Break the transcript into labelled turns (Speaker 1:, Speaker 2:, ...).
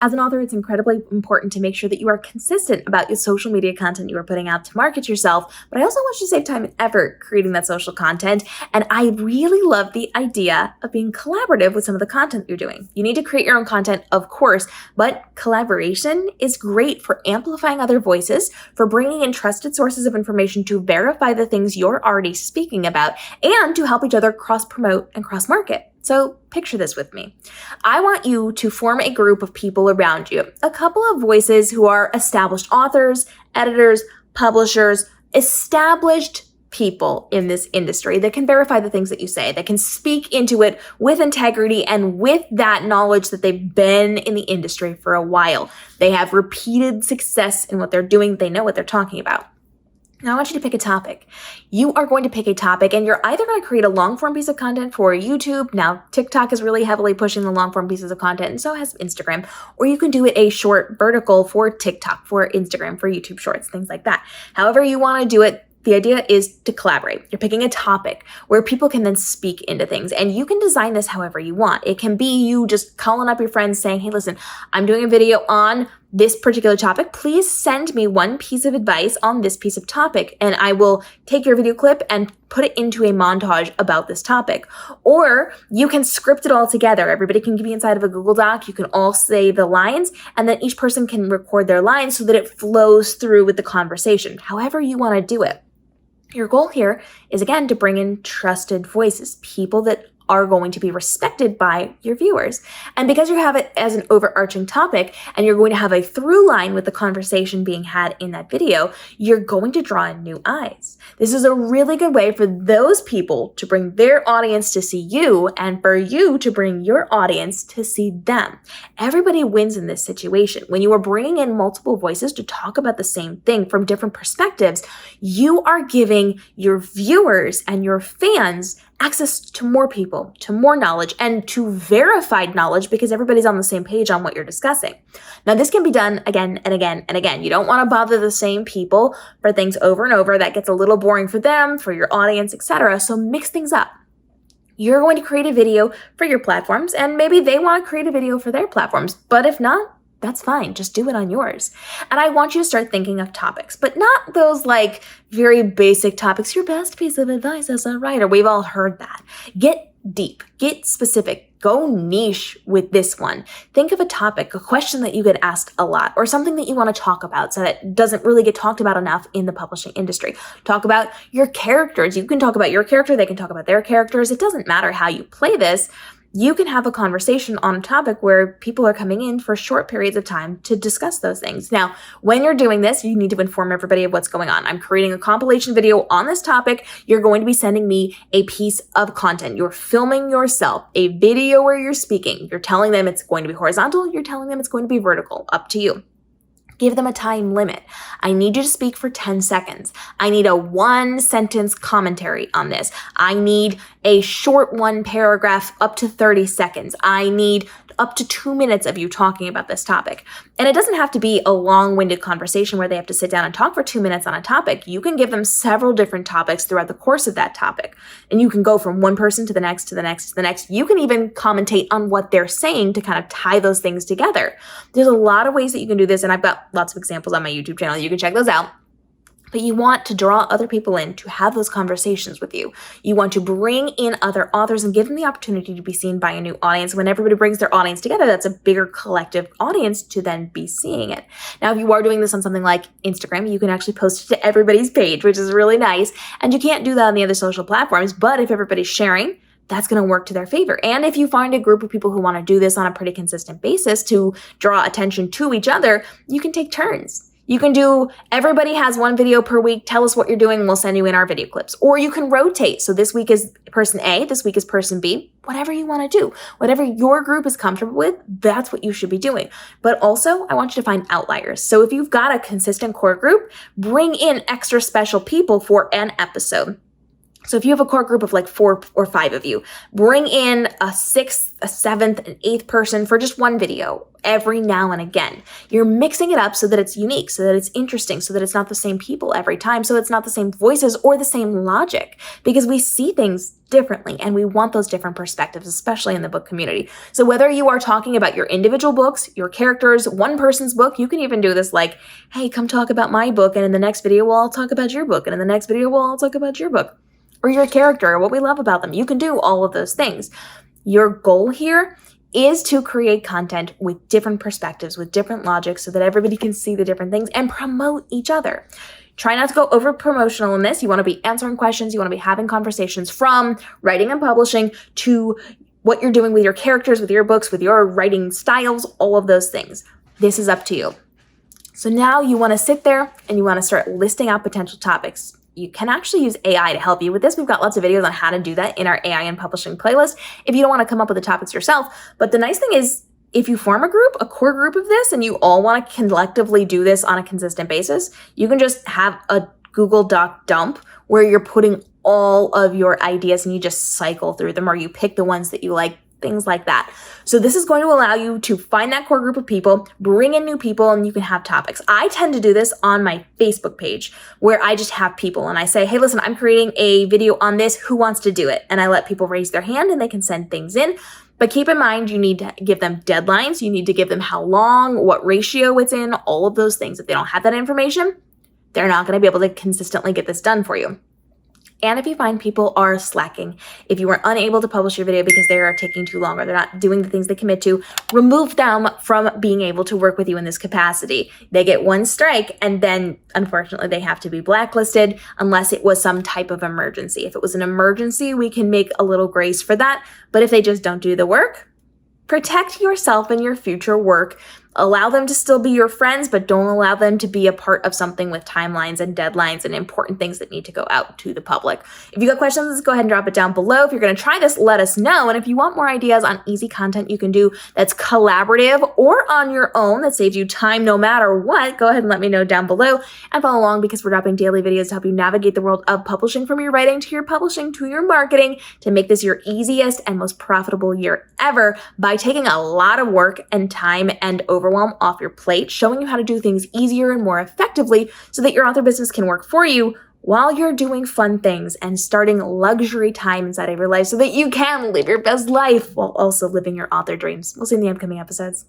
Speaker 1: As an author, it's incredibly important to make sure that you are consistent about your social media content you are putting out to market yourself, but I also want you to save time and effort creating that social content, and I really love the idea of being collaborative with some of the content you're doing. You need to create your own content, of course, but collaboration is great for amplifying other voices, for bringing in trusted sources of information to verify the things you're already speaking about, and to help each other cross-promote and cross-market. So picture this with me. I want you to form a group of people around you, a couple of voices who are established authors, editors, publishers, established people in this industry that can verify the things that you say, that can speak into it with integrity and with that knowledge that they've been in the industry for a while. They have repeated success in what they're doing. They know what they're talking about. Now I want you to pick a topic. You are going to pick a topic and you're either going to create a long form piece of content for YouTube. Now TikTok is really heavily pushing the long form pieces of content and so has Instagram. Or you can do it a short vertical for TikTok, for Instagram, for YouTube Shorts, things like that. However you want to do it, the idea is to collaborate. You're picking a topic where people can then speak into things, and you can design this however you want. It can be you just calling up your friends saying, hey, listen, I'm doing a video on this particular topic. Please send me one piece of advice on this piece of topic, and I will take your video clip and put it into a montage about this topic. Or you can script it all together. Everybody can be inside of a Google Doc. You can all say the lines, and then each person can record their lines so that it flows through with the conversation, however you want to do it. Your goal here is, again, to bring in trusted voices, people that are going to be respected by your viewers. And because you have it as an overarching topic and you're going to have a through line with the conversation being had in that video, you're going to draw in new eyes. This is a really good way for those people to bring their audience to see you and for you to bring your audience to see them. Everybody wins in this situation. When you are bringing in multiple voices to talk about the same thing from different perspectives, you are giving your viewers and your fans access to more people, to more knowledge, and to verified knowledge because everybody's on the same page on what you're discussing. Now, this can be done again and again and again. You don't want to bother the same people for things over and over. That gets a little boring for them, for your audience, etc. So mix things up. You're going to create a video for your platforms, and maybe they want to create a video for their platforms. But if not, that's fine. Just do it on yours. And I want you to start thinking of topics, but not those like very basic topics. Your best piece of advice as a writer. We've all heard that. Get deep, get specific, go niche with this one. Think of a topic, a question that you get asked a lot, or something that you want to talk about so that it doesn't really get talked about enough in the publishing industry. Talk about your characters. You can talk about your character. They can talk about their characters. It doesn't matter how you play this. You can have a conversation on a topic where people are coming in for short periods of time to discuss those things. Now, when you're doing this, you need to inform everybody of what's going on. I'm creating a compilation video on this topic. You're going to be sending me a piece of content. You're filming yourself, a video where you're speaking. You're telling them it's going to be horizontal. You're telling them it's going to be vertical. Up to you. Give them a time limit. I need you to speak for 10 seconds. I need a 1-sentence commentary on this. I need a short 1-paragraph up to 30 seconds. I need up to 2 minutes of you talking about this topic. And it doesn't have to be a long-winded conversation where they have to sit down and talk for 2 minutes on a topic. You can give them several different topics throughout the course of that topic. And you can go from one person to the next, to the next, to the next. You can even commentate on what they're saying to kind of tie those things together. There's a lot of ways that you can do this, and I've got lots of examples on my YouTube channel. You can check those out. But you want to draw other people in to have those conversations with you. You want to bring in other authors and give them the opportunity to be seen by a new audience. When everybody brings their audience together, that's a bigger collective audience to then be seeing it. Now, if you are doing this on something like Instagram, you can actually post it to everybody's page, which is really nice. And you can't do that on the other social platforms, but if everybody's sharing, that's going to work to their favor. And if you find a group of people who want to do this on a pretty consistent basis to draw attention to each other, you can take turns. You can do, everybody has one video per week. Tell us what you're doing. We'll send you in our video clips. Or you can rotate. So this week is person A, this week is person B, whatever you want to do. Whatever your group is comfortable with, that's what you should be doing. But also, I want you to find outliers. So if you've got a consistent core group, bring in extra special people for an episode. So if you have a core group of like 4 or 5 of you, bring in a 6th, a 7th, an 8th person for just one video every now and again. You're mixing it up so that it's unique, so that it's interesting, so that it's not the same people every time, so it's not the same voices or the same logic, because we see things differently and we want those different perspectives, especially in the book community. So whether you are talking about your individual books, your characters, one person's book, you can even do this like, hey, come talk about my book, and in the next video, well, I'll talk about your book, and in the next video, well, I'll talk about your book. Or your character, or what we love about them. You can do all of those things. Your goal here is to create content with different perspectives, with different logics, so that everybody can see the different things and promote each other. Try not to go over promotional in this. You want to be answering questions. You want to be having conversations, from writing and publishing to what you're doing with your characters, with your books, with your writing styles, all of those things. This is up to you. So now you want to sit there and you want to start listing out potential topics. You can actually use AI to help you with this. We've got lots of videos on how to do that in our AI and publishing playlist if you don't want to come up with the topics yourself. But the nice thing is, if you form a group, a core group of this, and you all want to collectively do this on a consistent basis, you can just have a Google Doc dump where you're putting all of your ideas and you just cycle through them, or you pick the ones that you like, things like that. So this is going to allow you to find that core group of people, bring in new people, and you can have topics. I tend to do this on my Facebook page, where I just have people and I say, hey, listen, I'm creating a video on this. Who wants to do it? And I let people raise their hand and they can send things in. But keep in mind, you need to give them deadlines. You need to give them how long, what ratio it's in, all of those things. If they don't have that information, they're not going to be able to consistently get this done for you. And if you find people are slacking, if you are unable to publish your video because they are taking too long or they're not doing the things they commit to, remove them from being able to work with you in this capacity. They get one strike and then unfortunately they have to be blacklisted unless it was some type of emergency. If it was an emergency, we can make a little grace for that. But if they just don't do the work, protect yourself and your future work. Allow them to still be your friends, but don't allow them to be a part of something with timelines and deadlines and important things that need to go out to the public. If you got questions, go ahead and drop it down below. If you're going to try this, let us know. And if you want more ideas on easy content you can do that's collaborative or on your own that saves you time no matter what, go ahead and let me know down below and follow along, because we're dropping daily videos to help you navigate the world of publishing, from your writing to your publishing to your marketing, to make this your easiest and most profitable year ever by taking a lot of work and time and overwhelm off your plate, showing you how to do things easier and more effectively so that your author business can work for you while you're doing fun things and starting luxury time inside of your life so that you can live your best life while also living your author dreams. We'll see you in the upcoming episodes.